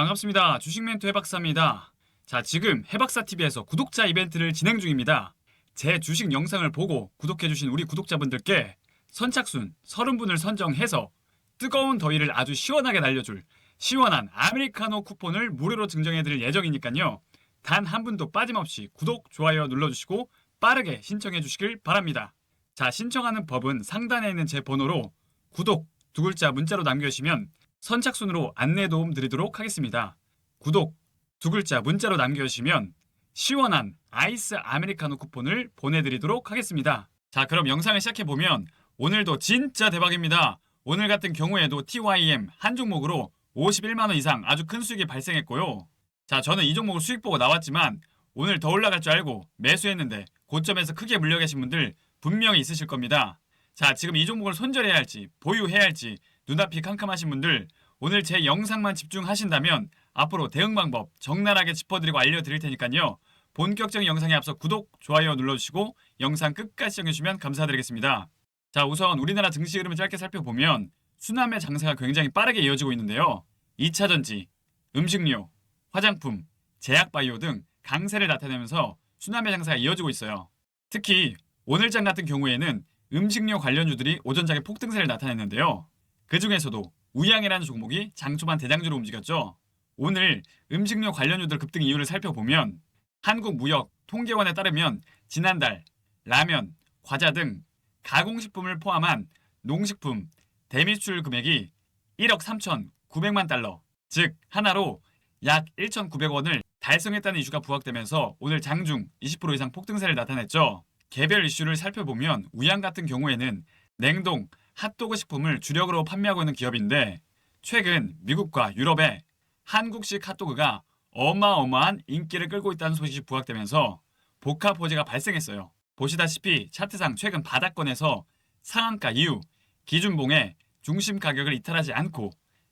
반갑습니다. 주식 멘토 해박사입니다. 자, 지금 해박사TV에서 구독자 이벤트를 진행 중입니다. 제 주식 영상을 보고 구독해주신 우리 구독자분들께 선착순 30분을 선정해서 뜨거운 더위를 아주 시원하게 날려줄 시원한 아메리카노 쿠폰을 무료로 증정해드릴 예정이니까요. 단 한 분도 빠짐없이 구독, 좋아요 눌러주시고 빠르게 신청해 주시길 바랍니다. 자, 신청하는 법은 상단에 있는 제 번호로 구독 두 글자 문자로 남겨주시면 선착순으로 안내 도움 드리도록 하겠습니다. 구독 두 글자 문자로 남겨주시면 시원한 아이스 아메리카노 쿠폰을 보내드리도록 하겠습니다. 자, 그럼 영상을 시작해보면 오늘도 진짜 대박입니다. 오늘 같은 경우에도 TYM 한 종목으로 51만원 이상 아주 큰 수익이 발생했고요. 자, 저는 이 종목을 수익 보고 나왔지만 오늘 더 올라갈 줄 알고 매수했는데 고점에서 크게 물려 계신 분들 분명히 있으실 겁니다. 자, 지금 이 종목을 손절해야 할지 보유해야 할지 눈앞이 캄캄하신 분들 오늘 제 영상만 집중하신다면 앞으로 대응 방법 적나라하게 짚어드리고 알려드릴 테니까요. 본격적인 영상에 앞서 구독, 좋아요 눌러주시고 영상 끝까지 시청해주시면 감사드리겠습니다. 자, 우선 우리나라 증시 흐름을 짧게 살펴보면 수남의 장세가 굉장히 빠르게 이어지고 있는데요. 2차전지, 음식료, 화장품, 제약바이오 등 강세를 나타내면서 수남의 장세가 이어지고 있어요. 특히 오늘장 같은 경우에는 음식료 관련주들이 오전장에 폭등세를 나타냈는데요. 그 중에서도 우양이라는 종목이 장 초반 대장주로 움직였죠. 오늘 음식료 관련주들 급등 이유를 살펴보면 한국무역통계원에 따르면 지난달 라면, 과자 등 가공식품을 포함한 농식품 대미수출 금액이 1억 3,900만 달러, 즉 하나로 약 1,900원을 달성했다는 이슈가 부각되면서 오늘 장중 20% 이상 폭등세를 나타냈죠. 개별 이슈를 살펴보면 우양 같은 경우에는 냉동, 핫도그 식품을 주력으로 판매하고 있는 기업인데 최근 미국과 유럽에 한국식 핫도그가 어마어마한 인기를 끌고 있다는 소식이 부각되면서 복합 호재가 발생했어요. 보시다시피 차트상 최근 바닥권에서 상한가 이후 기준봉에 중심 가격을 이탈하지 않고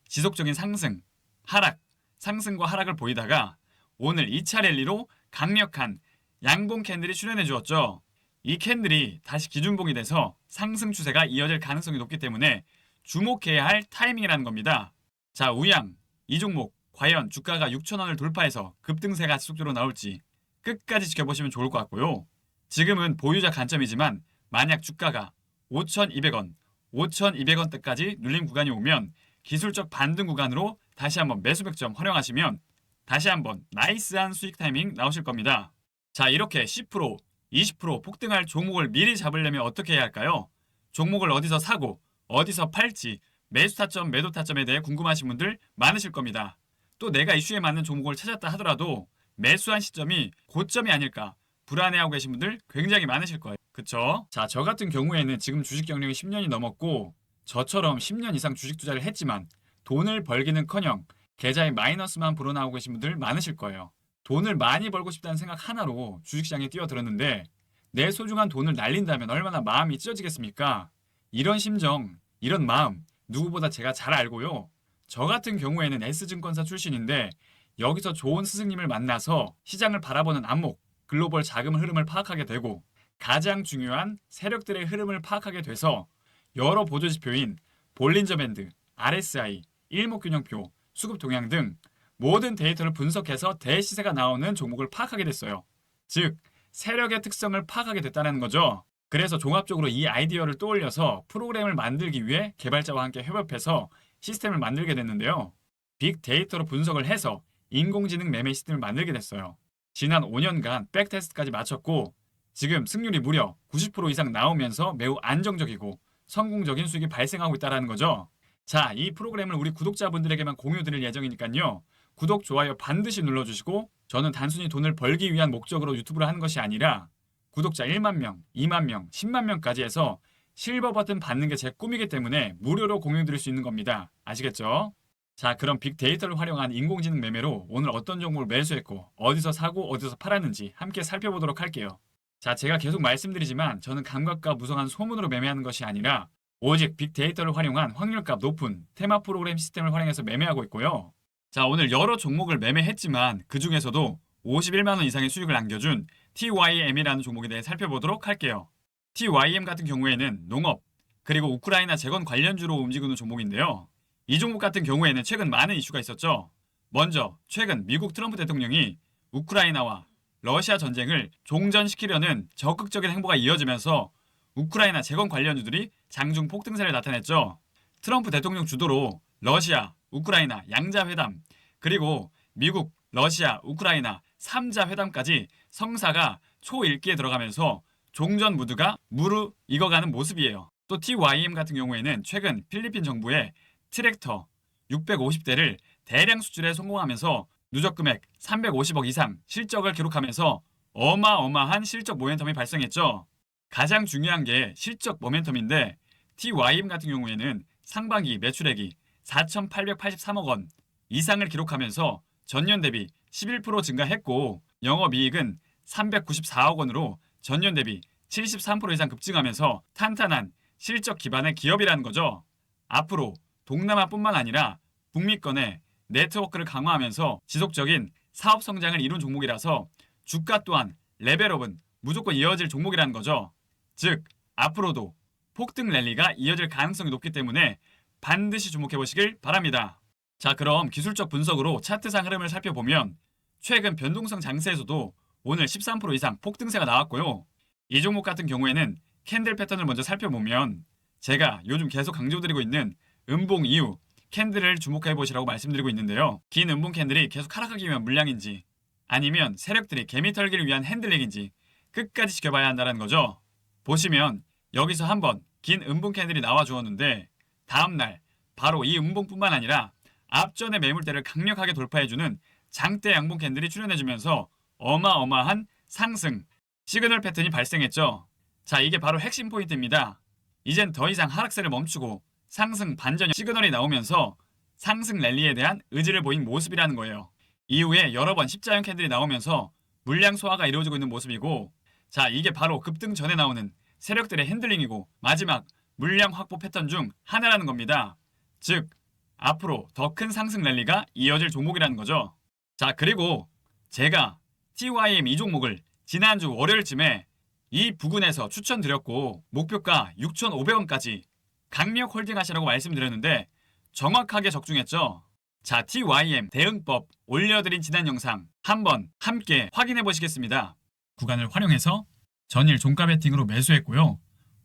지속적인 상승, 하락, 상승과 하락을 보이다가 오늘 2차 랠리로 강력한 양봉 캔들이 출현해 주었죠. 이 캔들이 다시 기준봉이 돼서 상승 추세가 이어질 가능성이 높기 때문에 주목해야 할 타이밍이라는 겁니다. 자, 우양, 이 종목 과연 주가가 6,000원을 돌파해서 급등세가 지속적으로 나올지 끝까지 지켜보시면 좋을 것 같고요. 지금은 보유자 관점이지만 만약 주가가 5,200원, 5,200원대까지 눌림 구간이 오면 기술적 반등 구간으로 다시 한번 매수 백점 활용하시면 다시 한번 나이스한 수익 타이밍 나오실 겁니다. 자, 이렇게 10%, 20% 폭등할 종목을 미리 잡으려면 어떻게 해야 할까요? 종목을 어디서 사고 어디서 팔지 매수 타점, 매도 타점에 대해 궁금하신 분들 많으실 겁니다. 또 내가 이슈에 맞는 종목을 찾았다 하더라도 매수한 시점이 고점이 아닐까 불안해하고 계신 분들 굉장히 많으실 거예요. 그쵸? 자, 저 같은 경우에는 지금 주식 경력이 10년이 넘었고 저처럼 10년 이상 주식 투자를 했지만 돈을 벌기는커녕 계좌에 마이너스만 불어나오고 계신 분들 많으실 거예요. 돈을 많이 벌고 싶다는 생각 하나로 주식시장에 뛰어들었는데 내 소중한 돈을 날린다면 얼마나 마음이 찢어지겠습니까? 이런 심정, 이런 마음 누구보다 제가 잘 알고요. 저 같은 경우에는 S증권사 출신인데 여기서 좋은 스승님을 만나서 시장을 바라보는 안목, 글로벌 자금 흐름을 파악하게 되고 가장 중요한 세력들의 흐름을 파악하게 돼서 여러 보조지표인 볼린저 밴드, RSI, 일목균형표, 수급 동향 등 모든 데이터를 분석해서 대시세가 나오는 종목을 파악하게 됐어요. 즉, 세력의 특성을 파악하게 됐다는 거죠. 그래서 종합적으로 이 아이디어를 떠올려서 프로그램을 만들기 위해 개발자와 함께 협업해서 시스템을 만들게 됐는데요. 빅데이터로 분석을 해서 인공지능 매매 시스템을 만들게 됐어요. 지난 5년간 백테스트까지 마쳤고 지금 승률이 무려 90% 이상 나오면서 매우 안정적이고 성공적인 수익이 발생하고 있다는 거죠. 자, 이 프로그램을 우리 구독자분들에게만 공유 드릴 예정이니까요. 구독, 좋아요 반드시 눌러주시고 저는 단순히 돈을 벌기 위한 목적으로 유튜브를 하는 것이 아니라 구독자 1만 명, 2만 명, 10만 명까지 해서 실버 버튼 받는 게 제 꿈이기 때문에 무료로 공유 드릴 수 있는 겁니다. 아시겠죠? 자, 그럼 빅데이터를 활용한 인공지능 매매로 오늘 어떤 종목을 매수했고 어디서 사고 어디서 팔았는지 함께 살펴보도록 할게요. 자, 제가 계속 말씀드리지만 저는 감각과 무성한 소문으로 매매하는 것이 아니라 오직 빅데이터를 활용한 확률값 높은 테마 프로그램 시스템을 활용해서 매매하고 있고요. 자, 오늘 여러 종목을 매매했지만 그 중에서도 51만원 이상의 수익을 안겨준 TYM이라는 종목에 대해 살펴보도록 할게요. TYM 같은 경우에는 농업, 그리고 우크라이나 재건 관련주로 움직이는 종목인데요. 이 종목 같은 경우에는 최근 많은 이슈가 있었죠. 먼저 최근 미국 트럼프 대통령이 우크라이나와 러시아 전쟁을 종전시키려는 적극적인 행보가 이어지면서 우크라이나 재건 관련주들이 장중 폭등세를 나타냈죠. 트럼프 대통령 주도로 러시아, 우크라이나 양자 회담, 그리고 미국, 러시아, 우크라이나 3자 회담까지 성사가 초일기에 들어가면서 종전 무드가 무르익어가는 모습이에요. 또 TYM 같은 경우에는 최근 필리핀 정부의 트랙터 650대를 대량 수출에 성공하면서 누적 금액 350억 이상 실적을 기록하면서 어마어마한 실적 모멘텀이 발생했죠. 가장 중요한 게 실적 모멘텀인데 TYM 같은 경우에는 상반기 매출액이 4,883억 원 이상을 기록하면서 전년 대비 11% 증가했고 영업이익은 394억 원으로 전년 대비 73% 이상 급증하면서 탄탄한 실적 기반의 기업이라는 거죠. 앞으로 동남아뿐만 아니라 북미권의 네트워크를 강화하면서 지속적인 사업 성장을 이룬 종목이라서 주가 또한 레벨업은 무조건 이어질 종목이라는 거죠. 즉 앞으로도 폭등 랠리가 이어질 가능성이 높기 때문에 반드시 주목해 보시길 바랍니다. 자, 그럼 기술적 분석으로 차트상 흐름을 살펴보면 최근 변동성 장세에서도 오늘 13% 이상 폭등세가 나왔고요. 이 종목 같은 경우에는 캔들 패턴을 먼저 살펴보면 제가 요즘 계속 강조드리고 있는 음봉 이후 캔들을 주목해 보시라고 말씀드리고 있는데요. 긴 음봉 캔들이 계속 하락하기 위한 물량인지 아니면 세력들이 개미 털기를 위한 핸들링인지 끝까지 지켜봐야 한다는 거죠. 보시면 여기서 한번 긴 음봉 캔들이 나와 주었는데 다음날 바로 이 음봉뿐만 아니라 앞전의 매물대를 강력하게 돌파해주는 장대 양봉 캔들이 출현해주면서 어마어마한 상승 시그널 패턴이 발생했죠. 자, 이게 바로 핵심 포인트입니다. 이젠 더 이상 하락세를 멈추고 상승 반전 시그널이 나오면서 상승 랠리에 대한 의지를 보인 모습이라는 거예요. 이후에 여러 번 십자형 캔들이 나오면서 물량 소화가 이루어지고 있는 모습이고, 자, 이게 바로 급등 전에 나오는 세력들의 핸들링이고 마지막 물량 확보 패턴 중 하나라는 겁니다. 즉 앞으로 더 큰 상승 랠리가 이어질 종목이라는 거죠. 자, 그리고 제가 TYM 이 종목을 지난주 월요일쯤에 이 부근에서 추천드렸고 목표가 6,500원까지 강력 홀딩하시라고 말씀드렸는데 정확하게 적중했죠. 자, TYM 대응법 올려드린 지난 영상 한번 함께 확인해 보시겠습니다. 구간을 활용해서 전일 종가 베팅으로 매수했고요.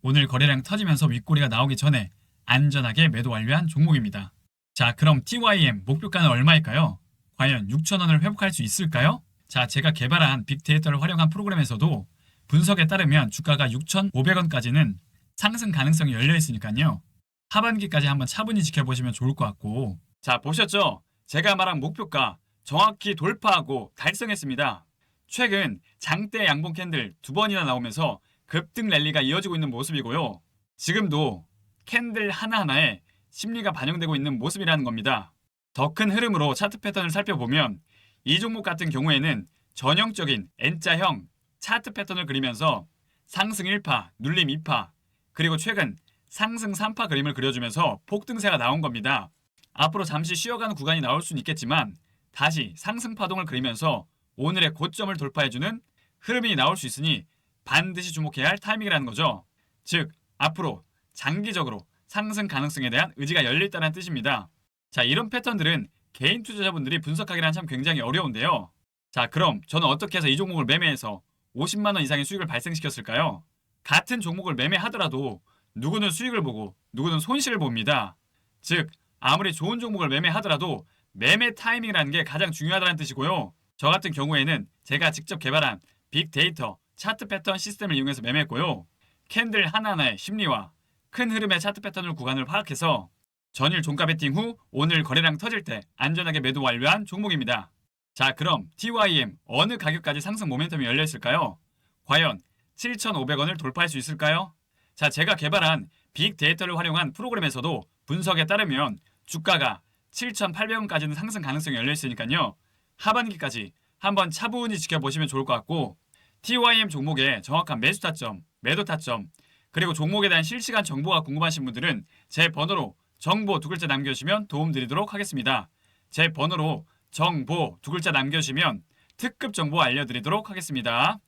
오늘 거래량 터지면서 윗꼬리가 나오기 전에 안전하게 매도 완료한 종목입니다. 자, 그럼 TYM 목표가는 얼마일까요? 과연 6,000원을 회복할 수 있을까요? 자, 제가 개발한 빅데이터를 활용한 프로그램에서도 분석에 따르면 주가가 6,500원까지는 상승 가능성이 열려 있으니까요. 하반기까지 한번 차분히 지켜보시면 좋을 것 같고, 자, 보셨죠? 제가 말한 목표가 정확히 돌파하고 달성했습니다. 최근 장대 양봉 캔들 2번이나 나오면서 급등 랠리가 이어지고 있는 모습이고요. 지금도 캔들 하나하나에 심리가 반영되고 있는 모습이라는 겁니다. 더 큰 흐름으로 차트 패턴을 살펴보면 이 종목 같은 경우에는 전형적인 N자형 차트 패턴을 그리면서 상승 1파, 눌림 2파, 그리고 최근 상승 3파 그림을 그려주면서 폭등세가 나온 겁니다. 앞으로 잠시 쉬어가는 구간이 나올 수는 있겠지만 다시 상승 파동을 그리면서 오늘의 고점을 돌파해주는 흐름이 나올 수 있으니 반드시 주목해야 할 타이밍이라는 거죠. 즉 앞으로 장기적으로 상승 가능성에 대한 의지가 열려있다는 뜻입니다. 자, 이런 패턴들은 개인 투자자분들이 분석하기란 참 굉장히 어려운데요. 자, 그럼 저는 어떻게 해서 이 종목을 매매해서 50만원 이상의 수익을 발생시켰을까요? 같은 종목을 매매하더라도 누구는 수익을 보고 누구는 손실을 봅니다. 즉 아무리 좋은 종목을 매매하더라도 매매 타이밍이라는 게 가장 중요하다는 뜻이고요. 저 같은 경우에는 제가 직접 개발한 빅데이터 차트 패턴 시스템을 이용해서 매매했고요. 캔들 하나하나의 심리와 큰 흐름의 차트 패턴을 구간을 파악해서 전일 종가 베팅 후 오늘 거래량 터질 때 안전하게 매도 완료한 종목입니다. 자, 그럼 TYM 어느 가격까지 상승 모멘텀이 열려 있을까요? 과연 7,500원을 돌파할 수 있을까요? 자, 제가 개발한 빅데이터를 활용한 프로그램에서도 분석에 따르면 주가가 7,800원까지는 상승 가능성이 열려 있으니까요. 하반기까지 한번 차분히 지켜보시면 좋을 것 같고, TYM 종목의 정확한 매수 타점, 매도 타점, 그리고 종목에 대한 실시간 정보가 궁금하신 분들은 제 번호로 정보 2글자 남겨주시면 도움드리도록 하겠습니다. 제 번호로 정보 2글자 남겨주시면 특급 정보 알려드리도록 하겠습니다.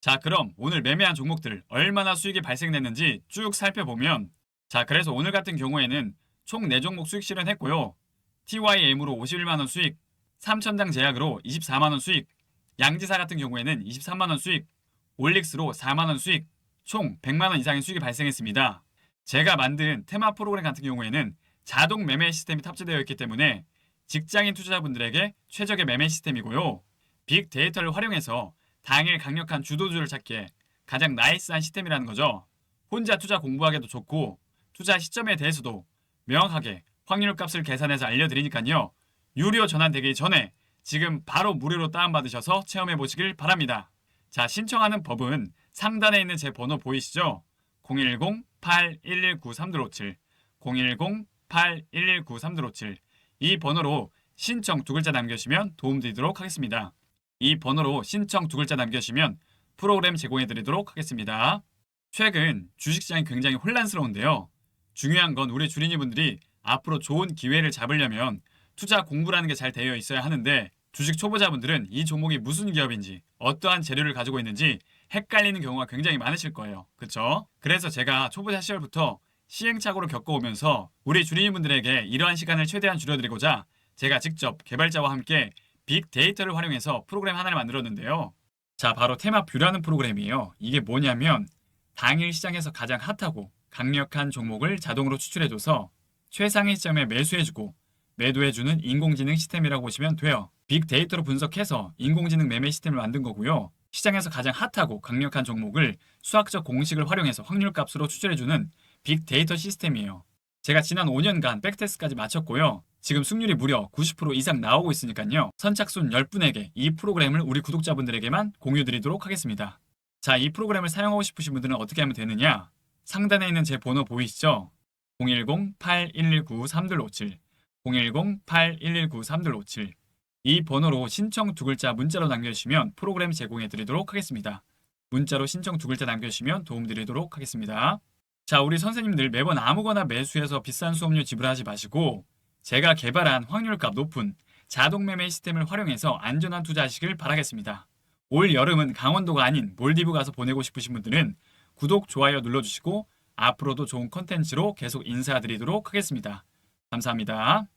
자, 그럼 오늘 매매한 종목들 얼마나 수익이 발생됐는지 쭉 살펴보면, 자, 그래서 오늘 같은 경우에는 총 4종목 수익 실현했고요. TYM으로 51만원 수익, 삼천당 제약으로 24만원 수익, 양지사 같은 경우에는 23만원 수익, 올릭스로 4만원 수익, 총 100만원 이상의 수익이 발생했습니다. 제가 만든 테마 프로그램 같은 경우에는 자동 매매 시스템이 탑재되어 있기 때문에 직장인 투자자분들에게 최적의 매매 시스템이고요. 빅데이터를 활용해서 당일 강력한 주도주를 찾기에 가장 나이스한 시스템이라는 거죠. 혼자 투자 공부하기도 좋고 투자 시점에 대해서도 명확하게 확률 값을 계산해서 알려드리니까요. 유료 전환되기 전에 지금 바로 무료로 다운받으셔서 체험해 보시길 바랍니다. 자, 신청하는 법은 상단에 있는 제 번호 보이시죠? 010-8119-3257 010-8119-3257 이 번호로 신청 두 글자 남겨주시면 도움드리도록 하겠습니다. 이 번호로 신청 두 글자 남겨주시면 프로그램 제공해드리도록 하겠습니다. 최근 주식시장이 굉장히 혼란스러운데요. 중요한 건 우리 주린이분들이 앞으로 좋은 기회를 잡으려면 투자 공부라는 게 잘 되어 있어야 하는데 주식 초보자분들은 이 종목이 무슨 기업인지 어떠한 재료를 가지고 있는지 헷갈리는 경우가 굉장히 많으실 거예요. 그쵸? 그래서 제가 초보자 시절부터 시행착오를 겪어오면서 우리 주린이분들에게 이러한 시간을 최대한 줄여드리고자 제가 직접 개발자와 함께 빅데이터를 활용해서 프로그램 하나를 만들었는데요. 자, 바로 테마뷰라는 프로그램이에요. 이게 뭐냐면 당일 시장에서 가장 핫하고 강력한 종목을 자동으로 추출해줘서 최상위 시점에 매수해주고 매도해주는 인공지능 시스템이라고 보시면 돼요. 빅데이터로 분석해서 인공지능 매매 시스템을 만든 거고요. 시장에서 가장 핫하고 강력한 종목을 수학적 공식을 활용해서 확률값으로 추출해주는 빅데이터 시스템이에요. 제가 지난 5년간 백테스트까지 마쳤고요. 지금 승률이 무려 90% 이상 나오고 있으니까요. 선착순 10분에게 이 프로그램을 우리 구독자분들에게만 공유드리도록 하겠습니다. 자, 이 프로그램을 사용하고 싶으신 분들은 어떻게 하면 되느냐? 상단에 있는 제 번호 보이시죠? 010-8119-3257 010-8119-3257 이 번호로 신청 두 글자 문자로 남겨주시면 프로그램 제공해드리도록 하겠습니다. 문자로 신청 두 글자 남겨주시면 도움드리도록 하겠습니다. 자, 우리 선생님들 매번 아무거나 매수해서 비싼 수업료 지불하지 마시고 제가 개발한 확률값 높은 자동 매매 시스템을 활용해서 안전한 투자하시길 바라겠습니다. 올 여름은 강원도가 아닌 몰디브 가서 보내고 싶으신 분들은 구독, 좋아요 눌러주시고 앞으로도 좋은 컨텐츠로 계속 인사드리도록 하겠습니다. 감사합니다.